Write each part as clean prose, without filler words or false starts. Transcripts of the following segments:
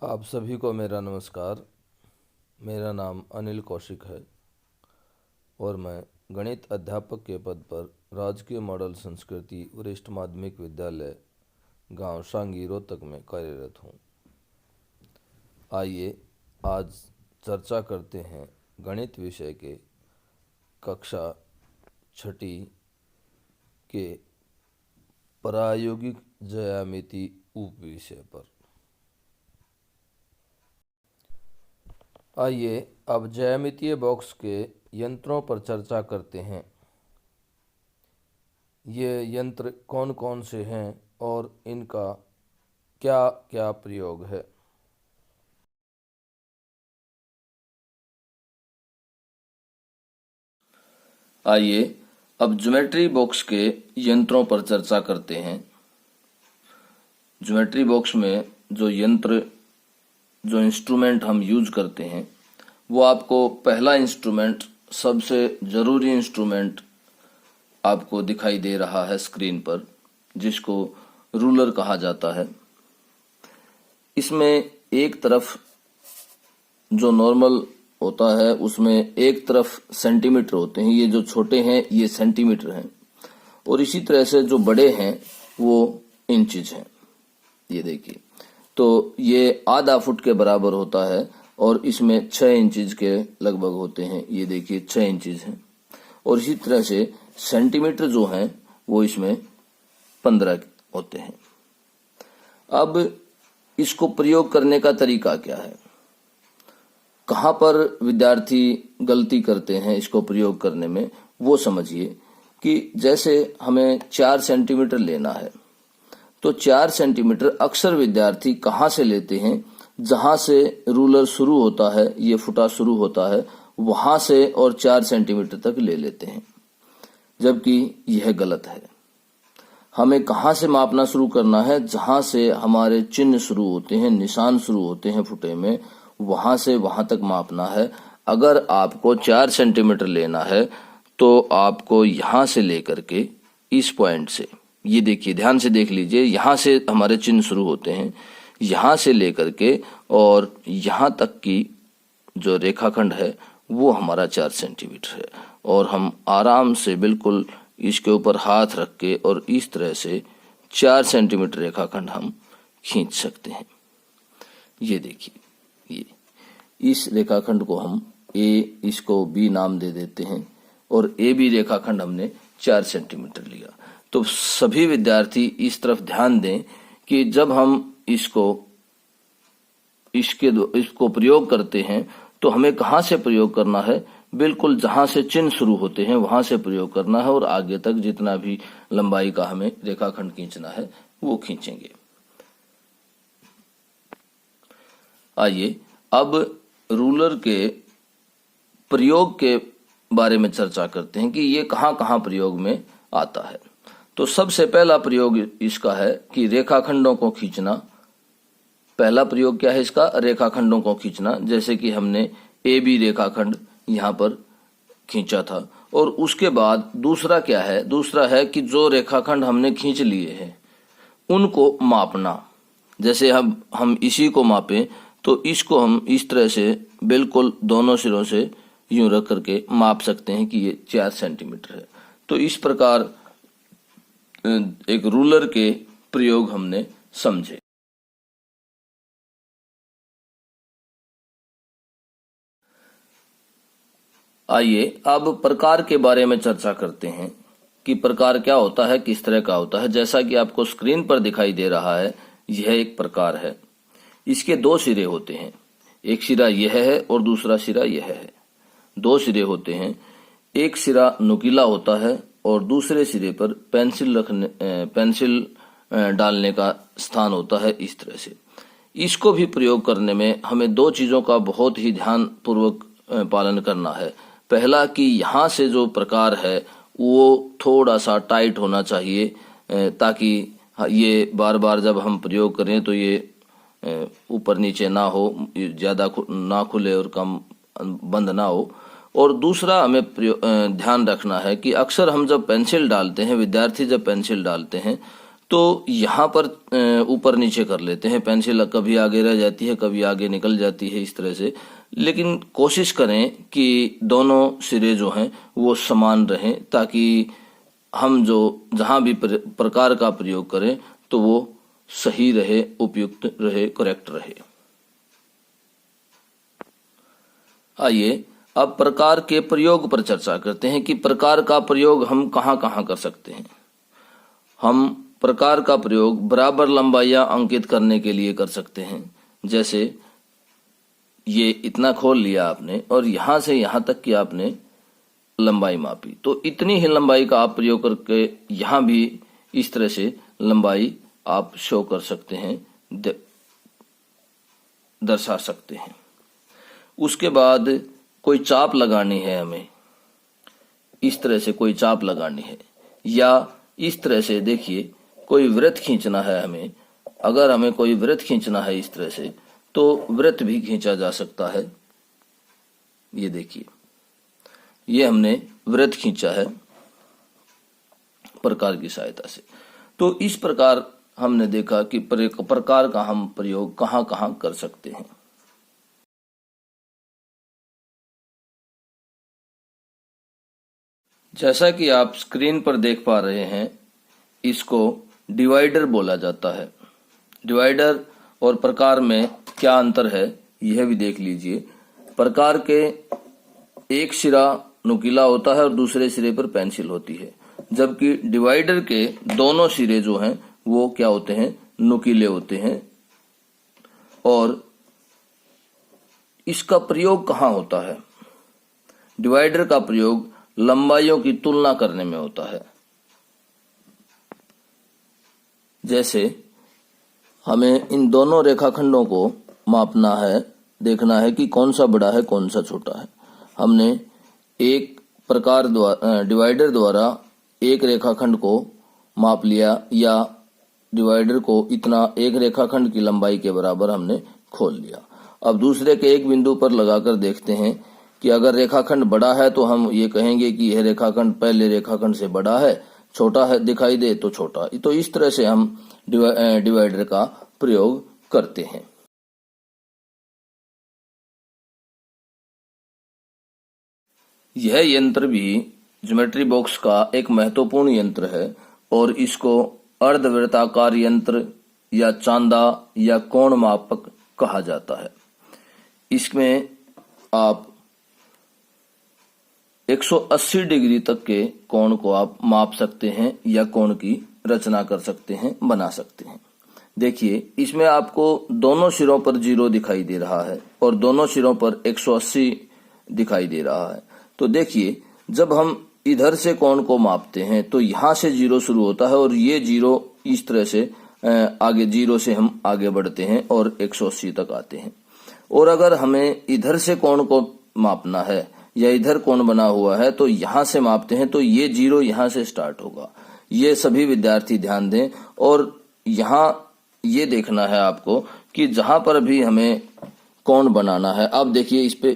आप सभी को मेरा नमस्कार। मेरा नाम अनिल कौशिक है और मैं गणित अध्यापक के पद पर राजकीय मॉडल संस्कृति वरिष्ठ माध्यमिक विद्यालय गांव शांगी रोहतक में कार्यरत हूं। आइए आज चर्चा करते हैं गणित विषय के कक्षा 6ठी के प्रायोगिक ज्यामिति उप विषय पर। आइए अब ज्यामितीय बॉक्स के यंत्रों पर चर्चा करते हैं। ये यंत्र कौन कौन से हैं और इनका क्या क्या प्रयोग है। आइए अब ज्योमेट्री बॉक्स के यंत्रों पर चर्चा करते हैं। ज्योमेट्री बॉक्स में जो यंत्र जो इंस्ट्रूमेंट हम यूज करते हैं वो आपको पहला इंस्ट्रूमेंट, सबसे जरूरी इंस्ट्रूमेंट आपको दिखाई दे रहा है स्क्रीन पर, जिसको रूलर कहा जाता है। इसमें एक तरफ जो नॉर्मल होता है उसमें एक तरफ सेंटीमीटर होते हैं, ये जो छोटे हैं ये सेंटीमीटर हैं, और इसी तरह से जो बड़े हैं वो इंचेस हैं। ये देखिए, तो ये आधा फुट के बराबर होता है और इसमें 6 इंचेस के लगभग होते हैं। ये देखिए 6 इंचेस हैं, और इसी तरह से सेंटीमीटर जो हैं वो इसमें 15 होते हैं। अब इसको प्रयोग करने का तरीका क्या है, कहाँ पर विद्यार्थी गलती करते हैं इसको प्रयोग करने में, वो समझिए कि जैसे हमें 4 सेंटीमीटर लेना है तो 4 सेंटीमीटर अक्सर विद्यार्थी कहाँ से लेते हैं, जहां से रूलर शुरू होता है, ये फुटा शुरू होता है, वहां से और 4 सेंटीमीटर तक ले लेते हैं, जबकि यह गलत है। हमें कहाँ से मापना शुरू करना है, जहां से हमारे चिन्ह शुरू होते हैं, निशान शुरू होते हैं फुटे में, वहां से वहां तक मापना है। अगर आपको 4 सेंटीमीटर लेना है तो आपको यहां से लेकर के इस पॉइंट से, ये देखिए ध्यान से देख लीजिए, यहां से हमारे चिन्ह शुरू होते हैं, यहां से लेकर के और यहां तक की जो रेखाखंड है वो हमारा 4 सेंटीमीटर है, और हम आराम से बिल्कुल इसके ऊपर हाथ रख के और इस तरह से 4 सेंटीमीटर रेखाखंड हम खींच सकते हैं। ये देखिए, ये इस रेखाखंड को हम ए, इसको बी नाम दे देते हैं, और ए बी रेखाखंड हमने 4 सेंटीमीटर लिया। तो सभी विद्यार्थी इस तरफ ध्यान दें कि जब हम इसको प्रयोग करते हैं तो हमें कहाँ से प्रयोग करना है, बिल्कुल जहां से चिन्ह शुरू होते हैं वहां से प्रयोग करना है, और आगे तक जितना भी लंबाई का हमें रेखाखंड खींचना है वो खींचेंगे। आइए अब रूलर के प्रयोग के बारे में चर्चा करते हैं कि ये कहाँ कहाँ प्रयोग में आता है। तो सबसे पहला प्रयोग इसका है कि रेखाखंडों को खींचना। पहला प्रयोग क्या है इसका, रेखाखंडों को खींचना। जैसे कि हमने ए बी रेखाखंड यहाँ पर खींचा था, और उसके बाद दूसरा क्या है, दूसरा है कि जो रेखाखंड हमने खींच लिए हैं उनको मापना। जैसे हम इसी को मापें तो इसको हम इस तरह से बिल्कुल दोनों सिरों से यूं रख करके माप सकते हैं कि ये 4 सेंटीमीटर है। तो इस प्रकार एक रूलर के प्रयोग हमने समझे। आइए अब प्रकार के बारे में चर्चा करते हैं कि प्रकार क्या होता है, किस तरह का होता है। जैसा कि आपको स्क्रीन पर दिखाई दे रहा है, यह एक प्रकार है। इसके 2 सिरे होते हैं, एक सिरा यह है और दूसरा सिरा यह है। 2 सिरे होते हैं, एक सिरा नुकीला होता है और दूसरे सिरे पर पेंसिल डालने का स्थान होता है। इस तरह से इसको भी प्रयोग करने में हमें 2 चीजों का बहुत ही ध्यान पूर्वक पालन करना है। पहला कि यहाँ से जो प्रकार है वो थोड़ा सा टाइट होना चाहिए, ताकि ये बार बार जब हम प्रयोग करें तो ये ऊपर नीचे ना हो, ज्यादा ना खुले और कम बंद ना हो। और दूसरा हमें ध्यान रखना है कि अक्सर हम जब पेंसिल डालते हैं, विद्यार्थी जब पेंसिल डालते हैं तो यहाँ पर ऊपर नीचे कर लेते हैं, पेंसिल कभी आगे रह जाती है, कभी आगे निकल जाती है, इस तरह से। लेकिन कोशिश करें कि दोनों सिरे जो हैं वो समान रहें, ताकि हम जो जहां भी प्रकार का प्रयोग करें तो वो सही रहे, उपयुक्त रहे, करेक्ट रहे। आइए अब प्रकार के प्रयोग पर चर्चा करते हैं कि प्रकार का प्रयोग हम कहां कहां कर सकते हैं। हम प्रकार का प्रयोग बराबर लंबाइयां अंकित करने के लिए कर सकते हैं। जैसे ये इतना खोल लिया आपने और यहां से यहां तक की आपने लंबाई मापी, तो इतनी ही लंबाई का आप प्रयोग करके यहां भी इस तरह से लंबाई आप शो कर सकते हैं, दर्शा सकते हैं। उसके बाद कोई चाप लगानी है हमें, इस तरह से कोई चाप लगानी है, या इस तरह से देखिए कोई वृत्त खींचना है हमें। अगर हमें कोई वृत्त खींचना है इस तरह से, तो वृत्त भी खींचा जा सकता है। ये देखिए, ये हमने वृत्त खींचा है प्रकार की सहायता से। तो इस प्रकार हमने देखा कि प्रकार का हम प्रयोग कहां कहां कर सकते हैं। जैसा कि आप स्क्रीन पर देख पा रहे हैं, इसको डिवाइडर बोला जाता है। डिवाइडर और प्रकार में क्या अंतर है यह भी देख लीजिए। प्रकार के एक सिरा नुकीला होता है और दूसरे सिरे पर पेंसिल होती है, जबकि डिवाइडर के दोनों सिरे जो हैं वो क्या होते हैं, नुकीले होते हैं। और इसका प्रयोग कहाँ होता है? डिवाइडर का प्रयोग लंबाइयों की तुलना करने में होता है। जैसे हमें इन दोनों रेखाखंडों को मापना है, देखना है कि कौन सा बड़ा है कौन सा छोटा है। हमने एक प्रकार डिवाइडर द्वारा एक रेखाखंड को माप लिया, या डिवाइडर को इतना एक रेखाखंड की लंबाई के बराबर हमने खोल लिया। अब दूसरे के एक बिंदु पर लगाकर देखते हैं कि अगर रेखाखंड बड़ा है तो हम ये कहेंगे कि यह रेखाखंड पहले रेखाखंड से बड़ा है, छोटा है दिखाई दे तो छोटा। तो इस तरह से हम डिवाइडर का प्रयोग करते हैं। यह यंत्र भी ज्योमेट्री बॉक्स का एक महत्वपूर्ण यंत्र है और इसको अर्धवृत्ताकार यंत्र या चांदा या कोण मापक कहा जाता है। इसमें आप 180 डिग्री तक के कोण को आप माप सकते हैं या कोण की रचना कर सकते हैं, बना सकते हैं। देखिए, इसमें आपको दोनों सिरों पर 0 दिखाई दे रहा है और दोनों सिरों पर 180 दिखाई दे रहा है। तो देखिए, जब हम इधर से कोण को मापते हैं तो यहां से 0 शुरू होता है और ये 0 इस तरह से आगे 0 से हम आगे बढ़ते हैं और 180 तक आते हैं। और अगर हमें इधर से कोण को मापना है या इधर कोण बना हुआ है तो यहां से मापते हैं तो ये 0 यहां से स्टार्ट होगा। ये सभी विद्यार्थी ध्यान दें। और यहां ये देखना है आपको कि जहां पर भी हमें कोण बनाना है, अब देखिए इस पे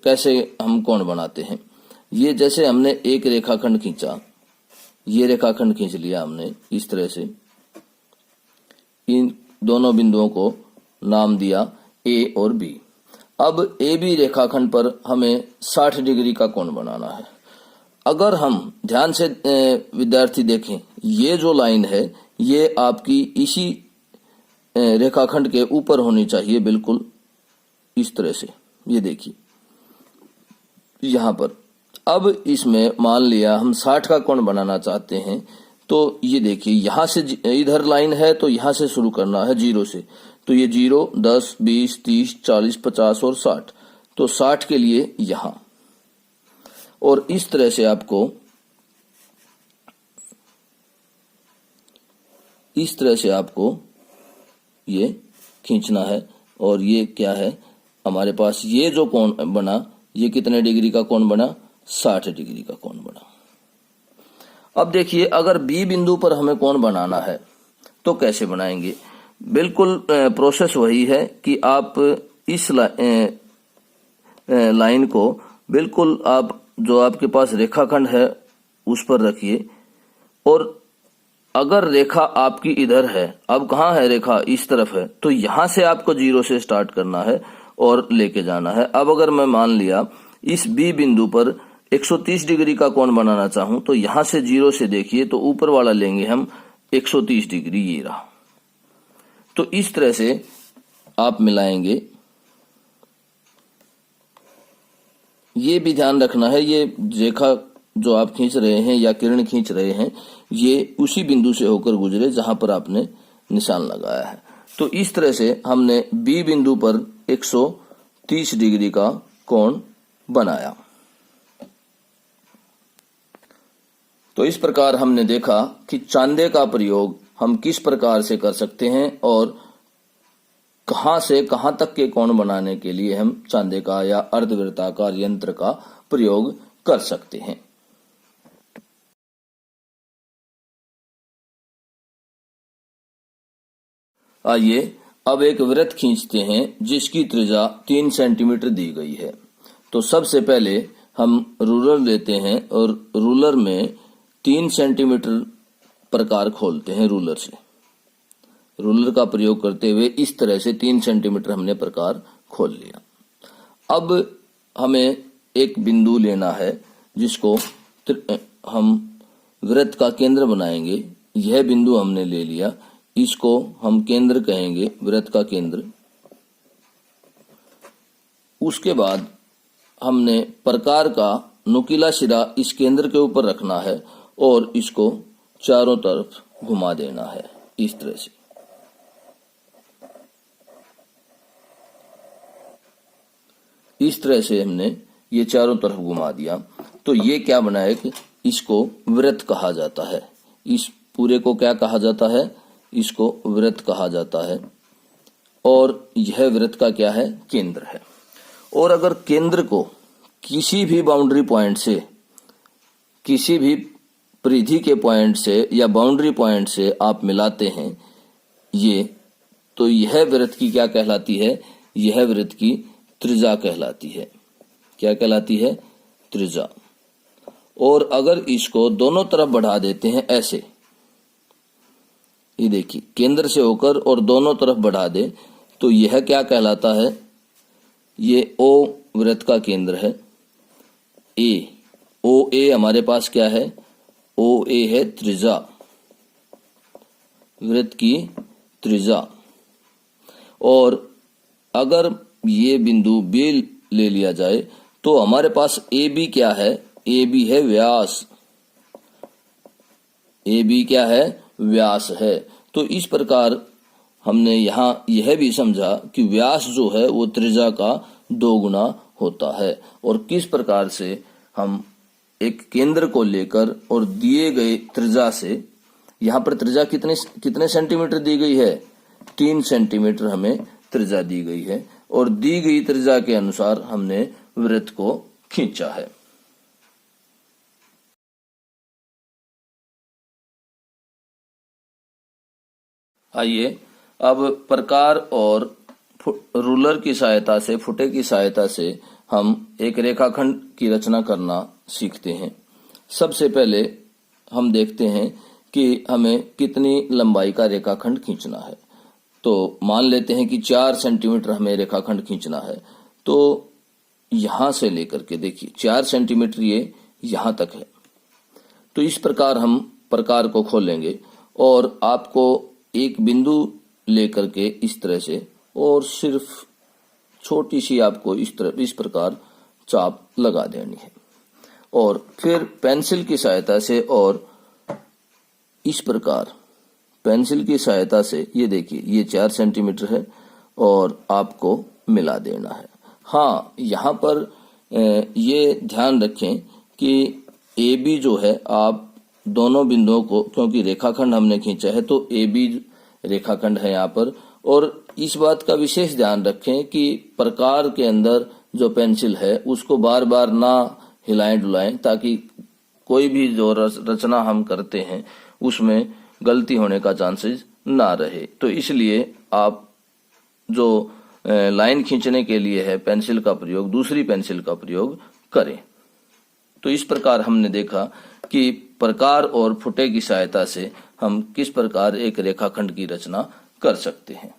कैसे हम कोण बनाते हैं। ये जैसे हमने एक रेखाखंड खींचा, ये रेखाखंड खींच लिया हमने इस तरह से, इन दोनों बिंदुओं को नाम दिया ए और बी। अब ए बी रेखाखंड पर हमें 60 डिग्री का कोण बनाना है। अगर हम ध्यान से विद्यार्थी देखें, ये जो लाइन है ये आपकी इसी रेखाखंड के ऊपर होनी चाहिए, बिल्कुल इस तरह से। ये देखिए यहां पर। अब इसमें मान लिया हम 60 का कोण बनाना चाहते हैं, तो ये देखिए यहां से इधर लाइन है तो यहां से शुरू करना है 0 से। तो ये 0, 10, 20, 30, 40, 50 और 60। तो 60 के लिए यहां, और इस तरह से आपको ये खींचना है। और ये क्या है हमारे पास, ये जो कोण बना ये कितने डिग्री का कोण बना, 60 डिग्री का कोण बना। अब देखिए, अगर बी बिंदु पर हमें कोण बनाना है तो कैसे बनाएंगे? बिल्कुल प्रोसेस वही है कि आप इस लाइन को बिल्कुल आप जो आपके पास रेखाखंड है उस पर रखिए और अगर रेखा आपकी इधर है, अब कहाँ है रेखा, इस तरफ है, तो यहां से आपको 0 से स्टार्ट करना है और लेके जाना है। अब अगर मैं मान लिया इस बी बिंदु पर 130 डिग्री का कोण बनाना चाहूं तो यहां से 0 से देखिए तो ऊपर वाला लेंगे हम 130 डिग्री, ये रहा। तो इस तरह से आप मिलाएंगे। ये भी ध्यान रखना है, ये रेखा जो आप खींच रहे हैं या किरण खींच रहे हैं, ये उसी बिंदु से होकर गुजरे जहां पर आपने निशान लगाया है। तो इस तरह से हमने बी बिंदु पर 130 डिग्री का कोण बनाया। तो इस प्रकार हमने देखा कि चांदे का प्रयोग हम किस प्रकार से कर सकते हैं और कहां से कहां तक के कोण बनाने के लिए हम चांदे का या अर्धवृत्ताकार यंत्र का प्रयोग कर सकते हैं। आइए अब एक वृत्त खींचते हैं जिसकी त्रिज्या 3 सेंटीमीटर दी गई है। तो सबसे पहले हम रूलर लेते हैं और रूलर में 3 सेंटीमीटर प्रकार खोलते हैं। रूलर से, रूलर का प्रयोग करते हुए इस तरह से 3 सेंटीमीटर हमने प्रकार खोल लिया। अब हमें एक बिंदु लेना है जिसको हम वृत्त का केंद्र बनाएंगे। यह बिंदु हमने ले लिया, इसको हम केंद्र कहेंगे, वृत्त का केंद्र। उसके बाद हमने प्रकार का नुकीला सिरा इस केंद्र के ऊपर रखना है और इसको चारों तरफ घुमा देना है इस तरह से। इस तरह से हमने ये चारों तरफ घुमा दिया तो ये क्या बना है कि इसको वृत्त कहा जाता है। इस पूरे को क्या कहा जाता है, इसको वृत्त कहा जाता है। और यह वृत्त का क्या है, केंद्र है। और अगर केंद्र को किसी भी बाउंड्री पॉइंट से, किसी भी परिधि के पॉइंट से या बाउंड्री पॉइंट से आप मिलाते हैं ये, तो यह वृत्त की क्या कहलाती है, यह वृत्त की त्रिज्या कहलाती है। क्या कहलाती है, त्रिज्या। और अगर इसको दोनों तरफ बढ़ा देते हैं ऐसे, ये देखिए केंद्र से होकर और दोनों तरफ बढ़ा दे तो यह क्या कहलाता है, ये ओ वृत्त का केंद्र है। ए, ओ ए हमारे पास क्या है, ओ ए है त्रिज्या, वृत्त की त्रिज्या। और अगर ये बिंदु बी ले लिया जाए तो हमारे पास ए बी क्या है, ए बी है व्यास। ए बी क्या है, व्यास है। तो इस प्रकार हमने यहाँ यह भी समझा कि व्यास जो है वो त्रिज्या का 2 गुना होता है। और किस प्रकार से हम एक केंद्र को लेकर और दिए गए त्रिज्या से, यहाँ पर त्रिज्या कितने सेंटीमीटर दी गई है, 3 सेंटीमीटर हमें त्रिज्या दी गई है। और दी गई त्रिज्या के अनुसार हमने वृत्त को खींचा है। आइए अब प्रकार और रूलर की सहायता से, फुटे की सहायता से हम एक रेखाखंड की रचना करना सीखते हैं। सबसे पहले हम देखते हैं कि हमें कितनी लंबाई का रेखाखंड खींचना है। तो मान लेते हैं कि 4 सेंटीमीटर हमें रेखाखंड खींचना है। तो यहां से लेकर के देखिए 4 सेंटीमीटर ये यहां तक है। तो इस प्रकार हम प्रकार को खोलेंगे और आपको एक बिंदु लेकर के इस तरह से, और सिर्फ छोटी सी आपको इस प्रकार चाप लगा देनी है। और फिर पेंसिल की सहायता से और इस प्रकार पेंसिल की सहायता से, ये देखिए ये 4 सेंटीमीटर है और आपको मिला देना है। हाँ, यहाँ पर ये ध्यान रखें कि ए बी जो है, आप दोनों बिंदुओं को, क्योंकि रेखाखंड हमने खींचा है तो ए बी रेखाखंड है यहाँ पर। और इस बात का विशेष ध्यान रखें कि प्रकार के अंदर जो पेंसिल है उसको बार बार ना हिलाएं डुलाएं, ताकि कोई भी जो रचना हम करते हैं उसमें गलती होने का चांसेस ना रहे। तो इसलिए आप जो लाइन खींचने के लिए है पेंसिल का प्रयोग, दूसरी पेंसिल का प्रयोग करें। तो इस प्रकार हमने देखा कि प्रकार और फुटे की सहायता से हम किस प्रकार एक रेखाखंड की रचना कर सकते हैं।